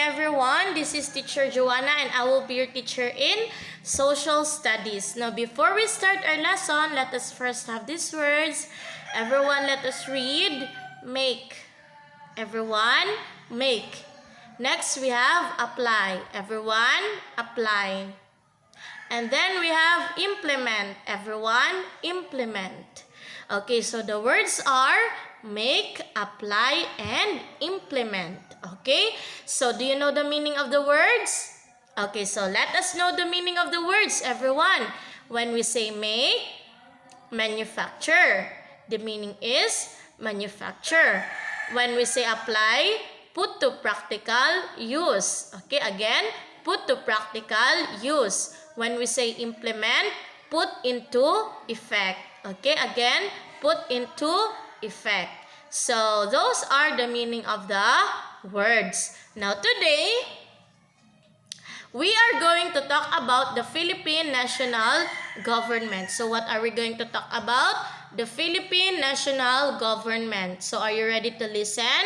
everyone. This is Teacher Joanna and I will be your teacher in Social Studies. Now, before we start our lesson, let us first have these words. Everyone, let us read. Make. Everyone, make. Next, we have apply. Everyone, apply. And then we have implement. Everyone, implement. Okay, so the words are make, apply, and implement. Okay, so do you know the meaning of the words? Okay, so let us know the meaning of the words, everyone. When we say make, manufacture. The meaning is manufacture. When we say apply, put to practical use. Okay, again, put to practical use. When we say implement, put into effect. Okay, again, put into effect. So, those are the meaning of the words. Now, today, we are going to talk about the Philippine national government. So, what are we going to talk about? The Philippine national government. So, are you ready to listen?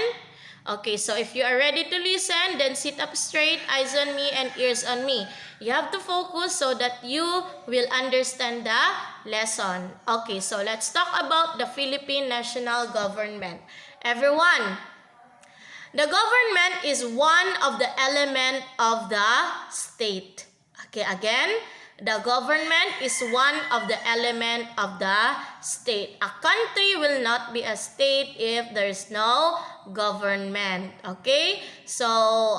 Okay, so if you are ready to listen, then sit up straight, eyes on me and ears on me. You have to focus so that you will understand the lesson. Okay, so let's talk about the Philippine national government. Everyone, the government is one of the elements of the state. Okay, again, the government is one of the elements of the state. A country will not be a state if there is no government. Okay? So,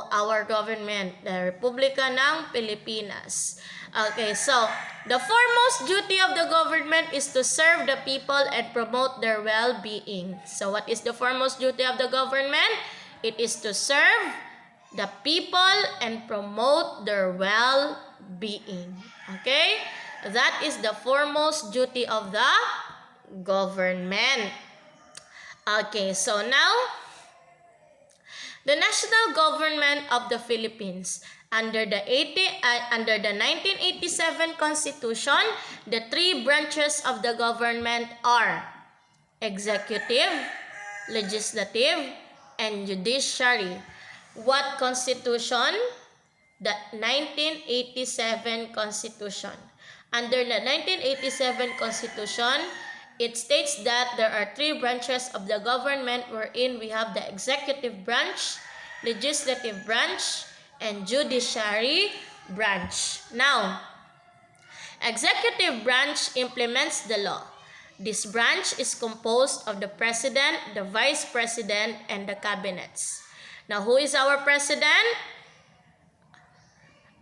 our government, the Republika ng Pilipinas. Okay, so, the foremost duty of the government is to serve the people and promote their well-being. So, what is the foremost duty of the government? It is to serve the people and promote their well-being. Okay? That is the foremost duty of the government. Okay, so now, the national government of the Philippines. Under the 1987 Constitution, the three branches of the government are executive, legislative, and judiciary. What constitution? The 1987 Constitution. Under the 1987 Constitution, it states that there are three branches of the government wherein we have the executive branch, legislative branch, and judiciary branch. Now, executive branch implements the law. This branch is composed of the president, the vice president, and the cabinets. Now, who is our president?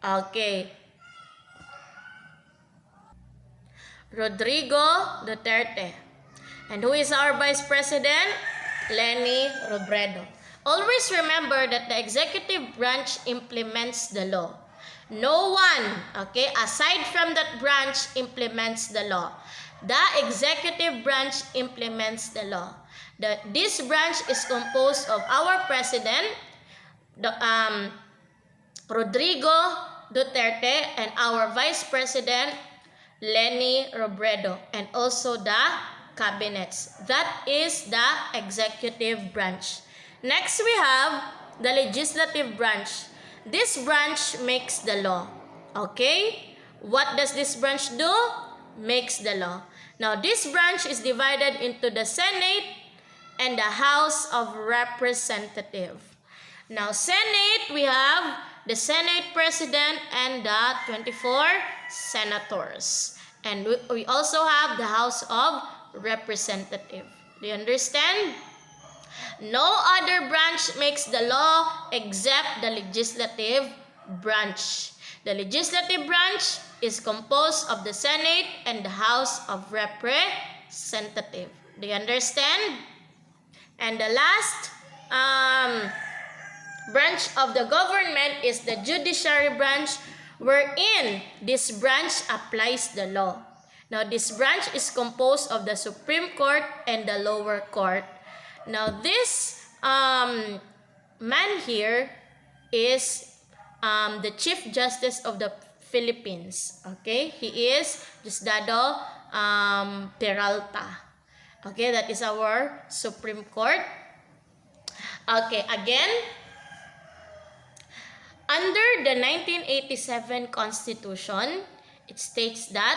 Okay. Rodrigo Duterte. And who is our vice president? Leni Robredo. Always remember that the executive branch implements the law. No one, okay, aside from that branch implements the law. The executive branch implements the law. This branch is composed of our president, Rodrigo Duterte, and our vice president, Leni Robredo, and also the cabinets. That is the executive branch. Next, we have the legislative branch. This branch makes the law. Okay? What does this branch do? Makes the law. Now, this branch is divided into the Senate and the House of Representatives. Now, Senate, we have the Senate President and the 24 senators. And we also have the House of Representatives. Do you understand? No other branch makes the law except the legislative branch. The legislative branch is composed of the Senate and the House of Representatives. Do you understand? And the last branch of the government is the judiciary branch, wherein this branch applies the law. Now, this branch is composed of the Supreme Court and the lower court. Now, this man here is the Chief Justice of the Philippines. Okay? He is Diosdado Peralta. Okay, that is our Supreme Court. Okay, again, Under the 1987 Constitution, it states that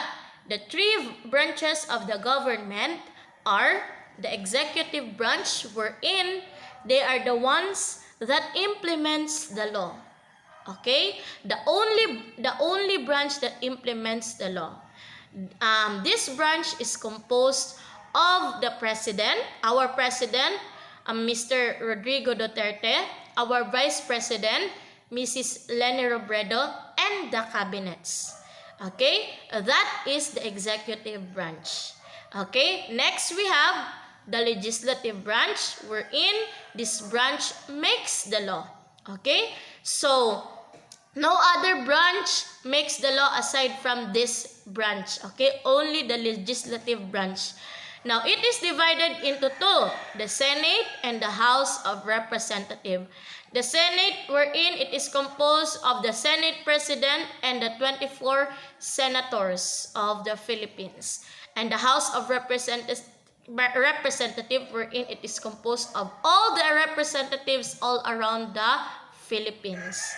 the three branches of the government are the executive branch, wherein they are the ones that implements the law. Okay? The only branch that implements the law. This branch is composed of the president, our president, Mr. Rodrigo Duterte, our vice president, Mrs. Leni Robredo, and the cabinets. Okay? That is the executive branch. Okay? Next we have the legislative branch, wherein this branch makes the law. Okay? So, no other branch makes the law aside from this branch. Okay? Only the legislative branch. Now, it is divided into two, the Senate and the House of Representatives. The Senate, wherein it is composed of the Senate President and the 24 senators of the Philippines. And the House of Representatives, wherein it is composed of all the representatives all around the Philippines.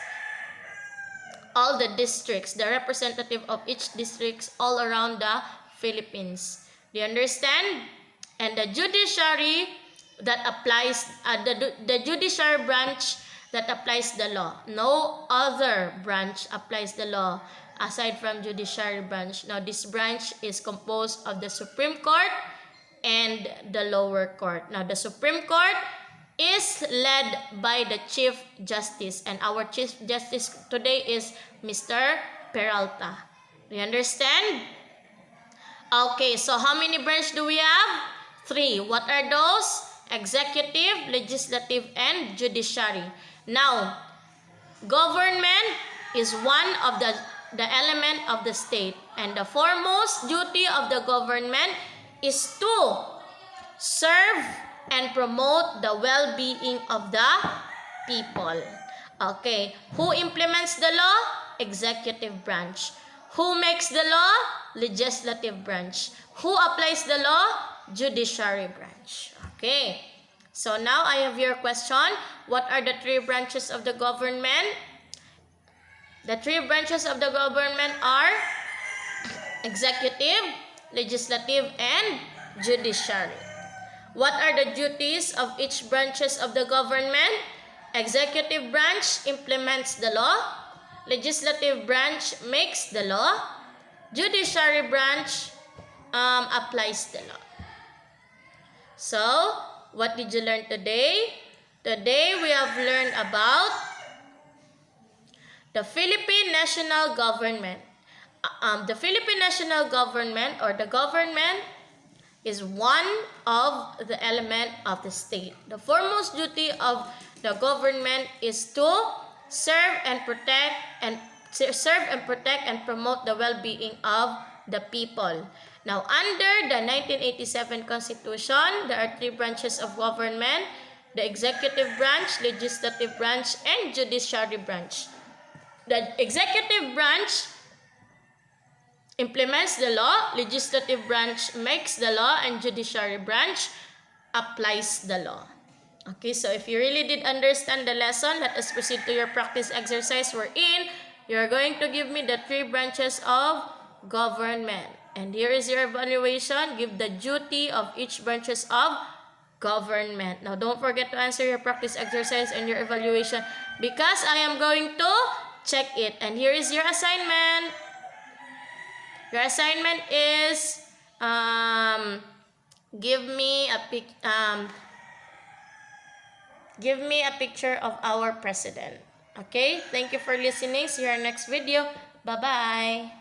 All the districts, the representative of each district all around the Philippines. Do you understand? And the judiciary that applies, the judiciary branch that applies the law. No other branch applies the law aside from judiciary branch. Now, this branch is composed of the Supreme Court and the lower court. Now, the Supreme Court is led by the Chief Justice, and our Chief Justice today is Mr. Peralta. Do you understand? Okay, so how many branches do we have? 3. What are those? Executive, legislative, and judiciary. Now, government is one of the element of the state, and the foremost duty of the government is to serve and promote the well-being of the people. Okay, who implements the law? Executive branch. Who makes the law? Legislative branch. Who applies the law? Judiciary branch. Okay, so now I have your question. What are the 3 branches of the government? The 3 branches of the government are executive, legislative, and judiciary. What are the duties of each branches of the government? Executive branch implements the law. Legislative branch makes the law. Judiciary branch applies the law. So, what did you learn today? Today we have learned about the Philippine national government. The Philippine national government, or the government, is one of the element of the state. The foremost duty of the government is to serve and protect and promote the well-being of the people. Now, under the 1987 Constitution, there are 3 branches of government: the executive branch, legislative branch, and judiciary branch. The executive branch implements the law, legislative branch makes the law, and judiciary branch applies the law. Okay, so if you really did understand the lesson, let us proceed to your practice exercise wherein you are going to give me the 3 branches of government. And here is your evaluation. Give the duty of each branches of government. Now, don't forget to answer your practice exercise and your evaluation because I am going to check it. And here is your assignment. Your assignment is give me a picture of our president. Okay? Thank you for listening. See you in our next video. Bye-bye.